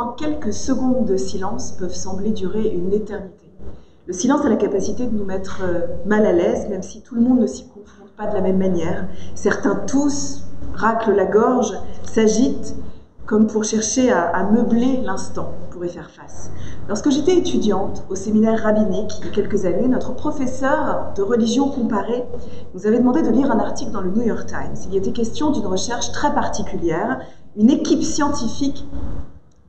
point quelques secondes de silence peuvent sembler durer une éternité. Le silence a la capacité de nous mettre mal à l'aise, même si tout le monde ne s'y confronte pas de la même manière. Certains toussent, raclent la gorge, s'agitent, comme pour chercher à meubler l'instant pour y faire face. Lorsque j'étais étudiante au séminaire rabbinique il y a quelques années, notre professeur de religion comparée nous avait demandé de lire un article dans le New York Times. Il y était question d'une recherche très particulière. Une équipe scientifique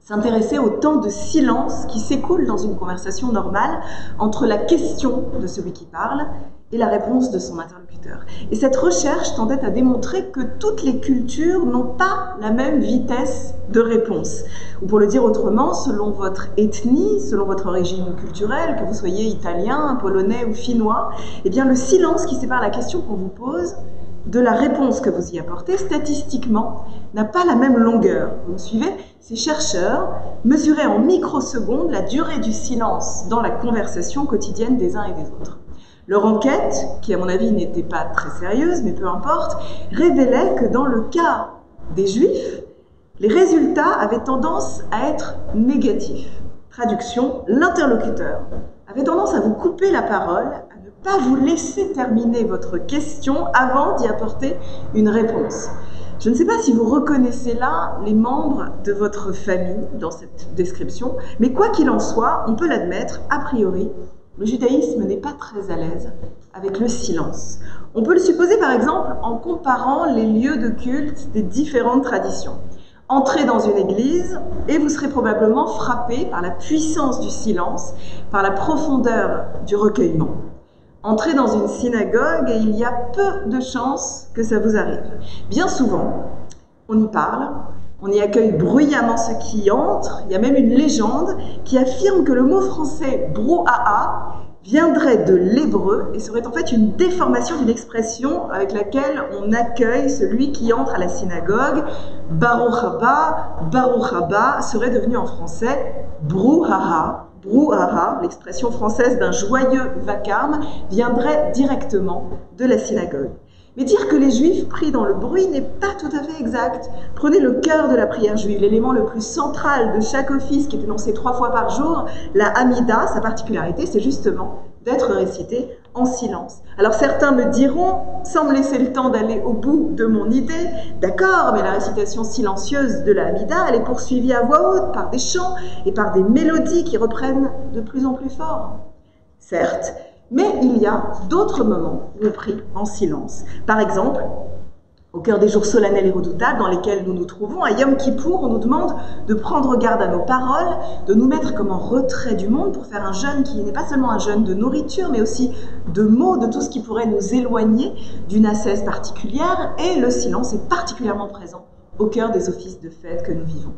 s'intéressait au temps de silence qui s'écoule dans une conversation normale entre la question de celui qui parle et la réponse de son interlocuteur. Et cette recherche tendait à démontrer que toutes les cultures n'ont pas la même vitesse de réponse. Ou pour le dire autrement, selon votre ethnie, selon votre origine culturelle, que vous soyez italien, polonais ou finnois, eh bien le silence qui sépare la question qu'on vous pose de la réponse que vous y apportez, statistiquement, n'a pas la même longueur. Vous me suivez? Ces chercheurs mesuraient en microsecondes la durée du silence dans la conversation quotidienne des uns et des autres. Leur enquête, qui à mon avis n'était pas très sérieuse, mais peu importe, révélait que dans le cas des Juifs, les résultats avaient tendance à être négatifs. Traduction, l'interlocuteur avait tendance à vous couper la parole, à ne pas vous laisser terminer votre question avant d'y apporter une réponse. Je ne sais pas si vous reconnaissez là les membres de votre famille dans cette description, mais quoi qu'il en soit, on peut l'admettre, a priori, le judaïsme n'est pas très à l'aise avec le silence. On peut le supposer par exemple en comparant les lieux de culte des différentes traditions. Entrez dans une église et vous serez probablement frappé par la puissance du silence, par la profondeur du recueillement. Entrez dans une synagogue et il y a peu de chances que ça vous arrive. Bien souvent, on y parle, on y accueille bruyamment ceux qui y entrent. Il y a même une légende qui affirme que le mot français « brouhaha » viendrait de l'hébreu et serait en fait une déformation d'une expression avec laquelle on accueille celui qui entre à la synagogue. Baruch haba serait devenu en français brouhaha. Brouhaha, l'expression française d'un joyeux vacarme, viendrait directement de la synagogue. Mais dire que les Juifs prient dans le bruit n'est pas tout à fait exact. Prenez le cœur de la prière juive, l'élément le plus central de chaque office qui est énoncé 3 fois par jour, la Hamida, sa particularité, c'est justement d'être récité en silence. Alors certains me diront, sans me laisser le temps d'aller au bout de mon idée, d'accord, mais la récitation silencieuse de la Hamida, elle est poursuivie à voix haute par des chants et par des mélodies qui reprennent de plus en plus fort. Certes, mais il y a d'autres moments où on prie en silence. Par exemple, au cœur des jours solennels et redoutables dans lesquels nous nous trouvons, à Yom Kippour, on nous demande de prendre garde à nos paroles, de nous mettre comme en retrait du monde pour faire un jeûne qui n'est pas seulement un jeûne de nourriture, mais aussi de mots, de tout ce qui pourrait nous éloigner d'une ascèse particulière, et le silence est particulièrement présent au cœur des offices de fête que nous vivons.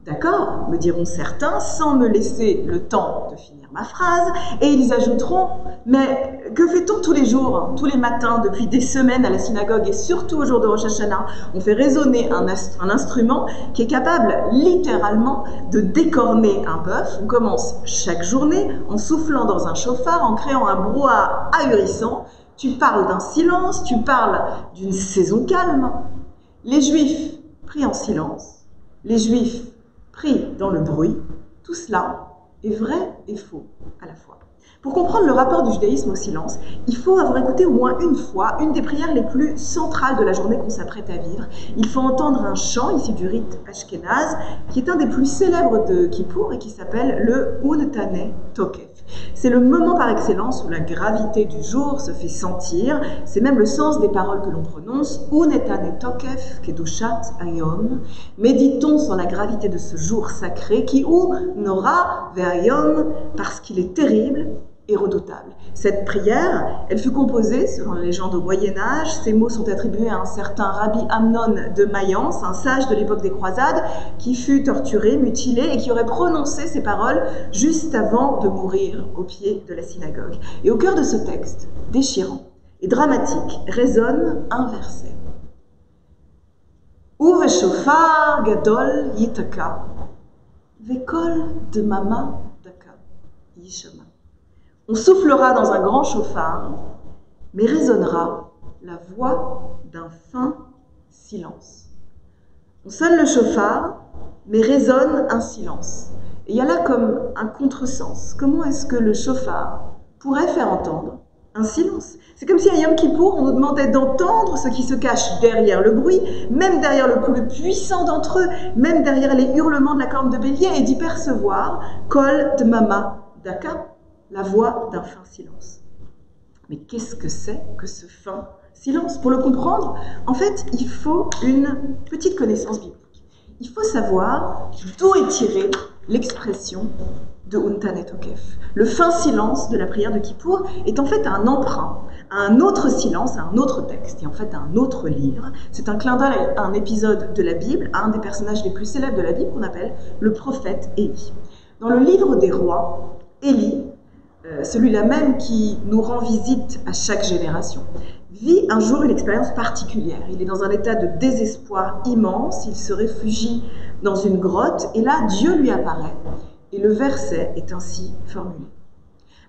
D'accord, me diront certains, sans me laisser le temps de finir ma phrase, et ils ajouteront « Mais que fait-on tous les jours, tous les matins, depuis des semaines à la synagogue, et surtout au jour de Rosh Hashanah, on fait résonner un instrument qui est capable littéralement de décorner un bœuf. On commence chaque journée en soufflant dans un chauffard, en créant un brouhaha ahurissant. Tu parles d'un silence, tu parles d'une saison calme. Les Juifs prient en silence, les Juifs pris dans le bruit, tout cela est vrai et faux à la fois. Pour comprendre le rapport du judaïsme au silence, il faut avoir écouté au moins une fois une des prières les plus centrales de la journée qu'on s'apprête à vivre. Il faut entendre un chant issu du rite ashkénaze, qui est un des plus célèbres de Kippour et qui s'appelle le Untane Tokef. C'est le moment par excellence où la gravité du jour se fait sentir. C'est même le sens des paroles que l'on prononce. Untane Tokef kedushat ayom. Méditons sur la gravité de ce jour sacré qui ou nora ve'ayom, parce qu'il est terrible et redoutable. Cette prière, elle fut composée, selon la légende au Moyen-Âge, ces mots sont attribués à un certain Rabbi Amnon de Mayence, un sage de l'époque des croisades, qui fut torturé, mutilé et qui aurait prononcé ces paroles juste avant de mourir au pied de la synagogue. Et au cœur de ce texte, déchirant et dramatique, résonne un verset. Uve shofar gadol yitaka, vekol de mama daka yishama. On soufflera dans un grand chauffard, mais résonnera la voix d'un fin silence. On sonne le chauffard, mais résonne un silence. Et il y a là comme un contresens. Comment est-ce que le shofar pourrait faire entendre un silence? C'est comme si à Yom Kippour, on nous demandait d'entendre ce qui se cache derrière le bruit, même derrière le plus puissant d'entre eux, même derrière les hurlements de la corne de bélier, et d'y percevoir Kol Dmama Daka, la voix d'un fin silence. Mais qu'est-ce que c'est que ce fin silence? Pour le comprendre, en fait, il faut une petite connaissance biblique. Il faut savoir d'où est tirée l'expression de Untan et Tokef. Le fin silence de la prière de Kippour est en fait un emprunt à un autre silence, à un autre texte, et en fait à un autre livre. C'est un clin d'œil à un épisode de la Bible, à un des personnages les plus célèbres de la Bible qu'on appelle le prophète Élie. Dans le livre des rois, Élie, celui-là même qui nous rend visite à chaque génération, vit un jour une expérience particulière. Il est dans un état de désespoir immense, il se réfugie dans une grotte, et là, Dieu lui apparaît, et le verset est ainsi formulé.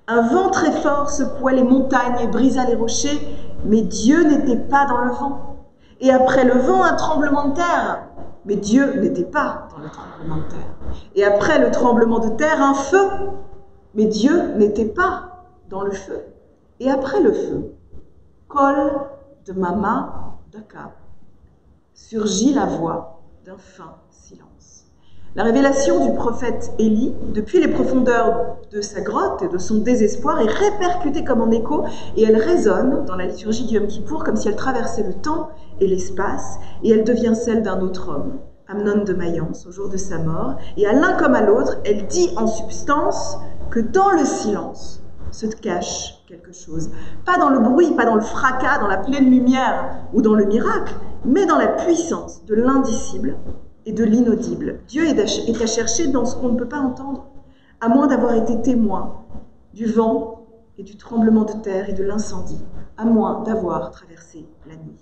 Un vent très fort secoua les montagnes et brisa les rochers, mais Dieu n'était pas dans le vent. Et après le vent, un tremblement de terre, mais Dieu n'était pas dans le tremblement de terre. Et après le tremblement de terre, un feu, mais Dieu n'était pas dans le feu. Et après le feu, Kol Dmama Daka, surgit la voix d'un fin silence. La révélation du prophète Élie, depuis les profondeurs de sa grotte et de son désespoir, est répercutée comme en écho, et elle résonne dans la liturgie du Yom Kippour comme si elle traversait le temps et l'espace, et elle devient celle d'un autre homme, Amnon de Mayence, au jour de sa mort, et à l'un comme à l'autre, elle dit en substance que dans le silence se cache quelque chose. Pas dans le bruit, pas dans le fracas, dans la pleine lumière ou dans le miracle, mais dans la puissance de l'indicible et de l'inaudible. Dieu est à chercher dans ce qu'on ne peut pas entendre, à moins d'avoir été témoin du vent et du tremblement de terre et de l'incendie, à moins d'avoir traversé la nuit.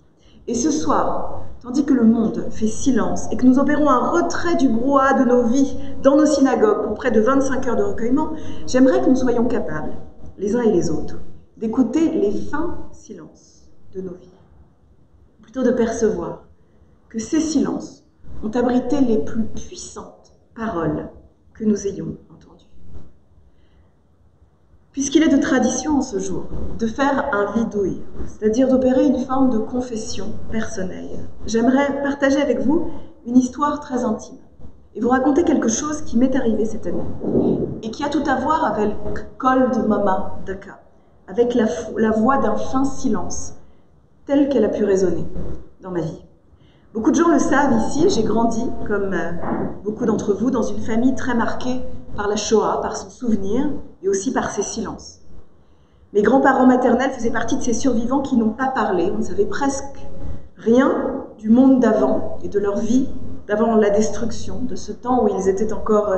Et ce soir, tandis que le monde fait silence et que nous opérons un retrait du brouhaha de nos vies dans nos synagogues pour près de 25 heures de recueillement, j'aimerais que nous soyons capables, les uns et les autres, d'écouter les fins silences de nos vies. Plutôt de percevoir que ces silences ont abrité les plus puissantes paroles que nous ayons entendues. Puisqu'il est de tradition en ce jour de faire un vidouille, c'est-à-dire d'opérer une forme de confession personnelle, j'aimerais partager avec vous une histoire très intime et vous raconter quelque chose qui m'est arrivé cette année et qui a tout à voir avec Kol Dmama Daka, avec la voix d'un fin silence telle qu'elle a pu résonner dans ma vie. Beaucoup de gens le savent ici, j'ai grandi, comme beaucoup d'entre vous, dans une famille très marquée par la Shoah, par son souvenir et aussi par ses silences. Mes grands-parents maternels faisaient partie de ces survivants qui n'ont pas parlé, on ne savait presque rien du monde d'avant et de leur vie d'avant la destruction, de ce temps où ils étaient encore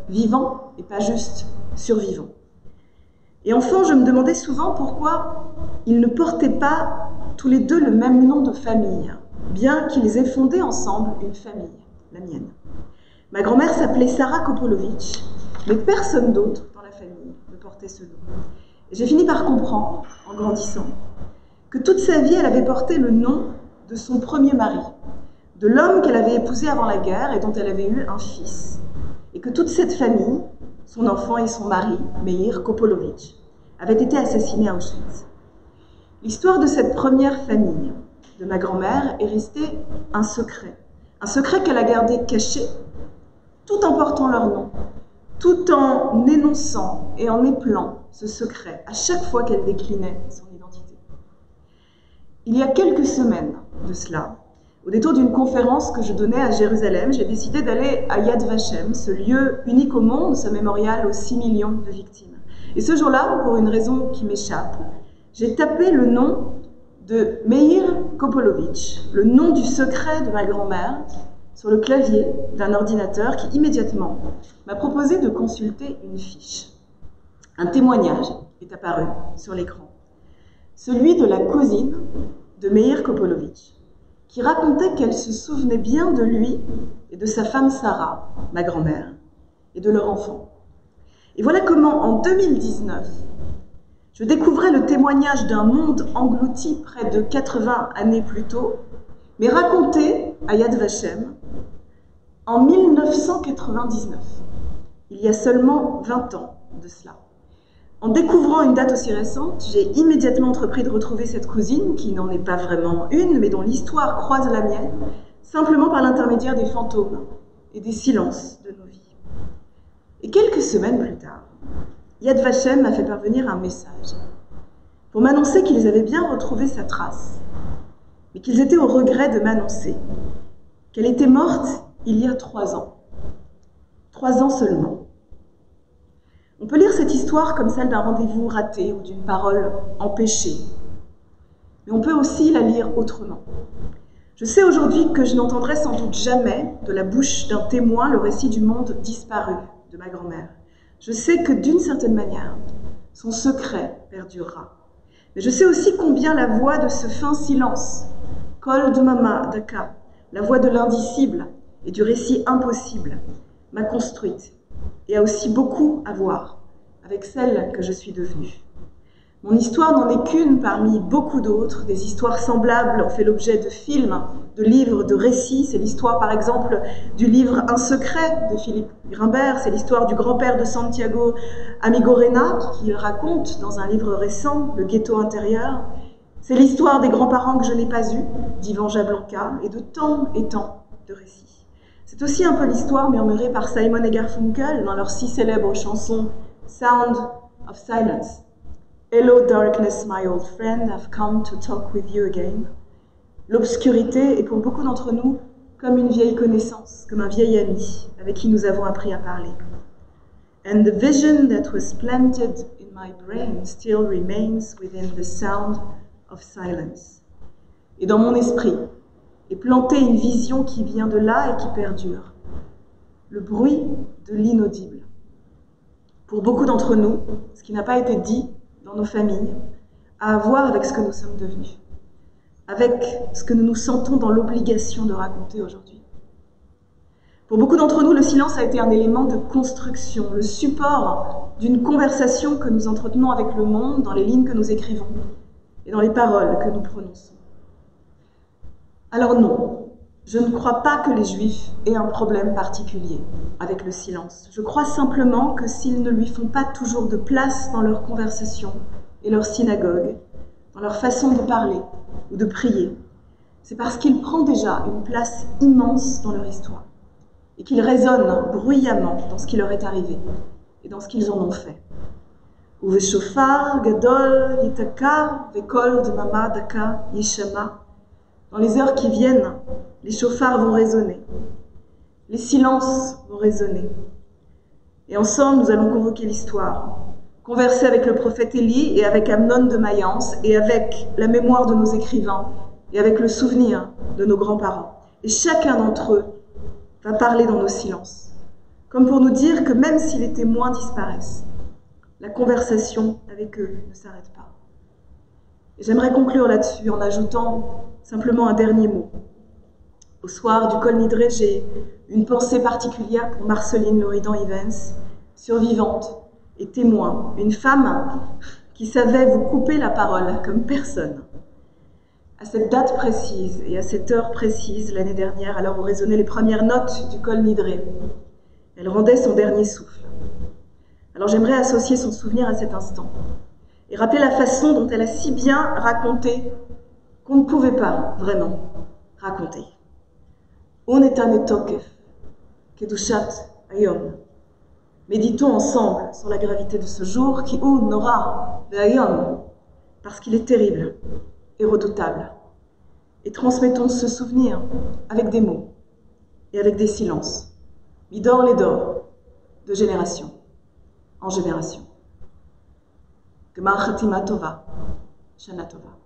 vivants et pas juste survivants. Et enfin, je me demandais souvent pourquoi ils ne portaient pas tous les deux le même nom de famille, bien qu'ils aient fondé ensemble une famille, la mienne. Ma grand-mère s'appelait Sarah Kopolovitch, mais personne d'autre dans la famille ne portait ce nom. Et j'ai fini par comprendre, en grandissant, que toute sa vie, elle avait porté le nom de son premier mari, de l'homme qu'elle avait épousé avant la guerre et dont elle avait eu un fils. Et que toute cette famille, son enfant et son mari, Meir Kopolovitch, avaient été assassinés à Auschwitz. L'histoire de cette première famille, de ma grand-mère, est restée un secret qu'elle a gardé caché, tout en portant leur nom, tout en énonçant et en épelant ce secret à chaque fois qu'elle déclinait son identité. Il y a quelques semaines de cela, au détour d'une conférence que je donnais à Jérusalem, j'ai décidé d'aller à Yad Vashem, ce lieu unique au monde, ce mémorial aux 6 millions de victimes. Et ce jour-là, pour une raison qui m'échappe, j'ai tapé le nom de Meir Kopolovitch, le nom du secret de ma grand-mère, sur le clavier d'un ordinateur qui immédiatement m'a proposé de consulter une fiche. Un témoignage est apparu sur l'écran, celui de la cousine de Meir Kopolovitch, qui racontait qu'elle se souvenait bien de lui et de sa femme Sarah, ma grand-mère, et de leur enfant. Et voilà comment, en 2019, je découvrais le témoignage d'un monde englouti près de 80 années plus tôt, mais raconté à Yad Vashem En 1999, il y a seulement 20 ans de cela, en découvrant une date aussi récente, j'ai immédiatement entrepris de retrouver cette cousine, qui n'en est pas vraiment une, mais dont l'histoire croise la mienne, simplement par l'intermédiaire des fantômes et des silences de nos vies. Et quelques semaines plus tard, Yad Vashem m'a fait parvenir un message pour m'annoncer qu'ils avaient bien retrouvé sa trace, mais qu'ils étaient au regret de m'annoncer qu'elle était morte il y a 3 ans. 3 ans seulement. On peut lire cette histoire comme celle d'un rendez-vous raté ou d'une parole empêchée, mais on peut aussi la lire autrement. Je sais aujourd'hui que je n'entendrai sans doute jamais de la bouche d'un témoin le récit du monde disparu de ma grand-mère. Je sais que d'une certaine manière, son secret perdurera. Mais je sais aussi combien la voix de ce fin silence, Kol Dmama Daka, la voix de l'indicible et du récit impossible, m'a construite et a aussi beaucoup à voir avec celle que je suis devenue. Mon histoire n'en est qu'une parmi beaucoup d'autres. Des histoires semblables ont fait l'objet de films, de livres, de récits. C'est l'histoire, par exemple, du livre Un secret de Philippe Grimbert. C'est l'histoire du grand-père de Santiago Amigorena, qu'il raconte dans un livre récent, Le ghetto intérieur. C'est l'histoire des grands-parents que je n'ai pas eus, d'Ivan Jablanka, et tant de récits. C'est aussi un peu l'histoire murmurée par Simon et Garfunkel dans leur si célèbre chanson Sound of Silence. Hello darkness, my old friend, I've come to talk with you again. L'obscurité est pour beaucoup d'entre nous comme une vieille connaissance, comme un vieil ami avec qui nous avons appris à parler. And the vision that was planted in my brain still remains within the sound of silence. Et dans mon esprit est plantée une vision qui vient de là et qui perdure. Le bruit de l'inaudible. Pour beaucoup d'entre nous, ce qui n'a pas été dit dans nos familles, a à voir avec ce que nous sommes devenus, avec ce que nous nous sentons dans l'obligation de raconter aujourd'hui. Pour beaucoup d'entre nous, le silence a été un élément de construction, le support d'une conversation que nous entretenons avec le monde dans les lignes que nous écrivons et dans les paroles que nous prononçons. Alors non, je ne crois pas que les Juifs aient un problème particulier avec le silence. Je crois simplement que s'ils ne lui font pas toujours de place dans leur conversation et leur synagogue, dans leur façon de parler ou de prier, c'est parce qu'il prend déjà une place immense dans leur histoire et qu'il résonne bruyamment dans ce qui leur est arrivé et dans ce qu'ils en ont fait. Uve shofar gadol yitaka vekol dmama daka yishama. Dans les heures qui viennent, les chauffards vont résonner, les silences vont résonner. Et ensemble, nous allons convoquer l'histoire, converser avec le prophète Élie et avec Amnon de Mayence et avec la mémoire de nos écrivains et avec le souvenir de nos grands-parents. Et chacun d'entre eux va parler dans nos silences, comme pour nous dire que même si les témoins disparaissent, la conversation avec eux ne s'arrête pas. Et j'aimerais conclure là-dessus en ajoutant simplement un dernier mot. Au soir du Kol Nidre, j'ai une pensée particulière pour Marceline Loridan-Ivens, survivante et témoin, une femme qui savait vous couper la parole comme personne. À cette date précise et à cette heure précise, l'année dernière, alors où résonnaient les premières notes du Kol Nidre, elle rendait son dernier souffle. Alors j'aimerais associer son souvenir à cet instant et rappeler la façon dont elle a si bien raconté qu'on ne pouvait pas vraiment raconter. On est un etokef, kedushat ayom. Méditons ensemble sur la gravité de ce jour qui ou nora ve'ayom, parce qu'il est terrible et redoutable. Et transmettons ce souvenir avec des mots et avec des silences, midor ledor, de génération en génération. Gemar Chatima Tova, Shana Tova.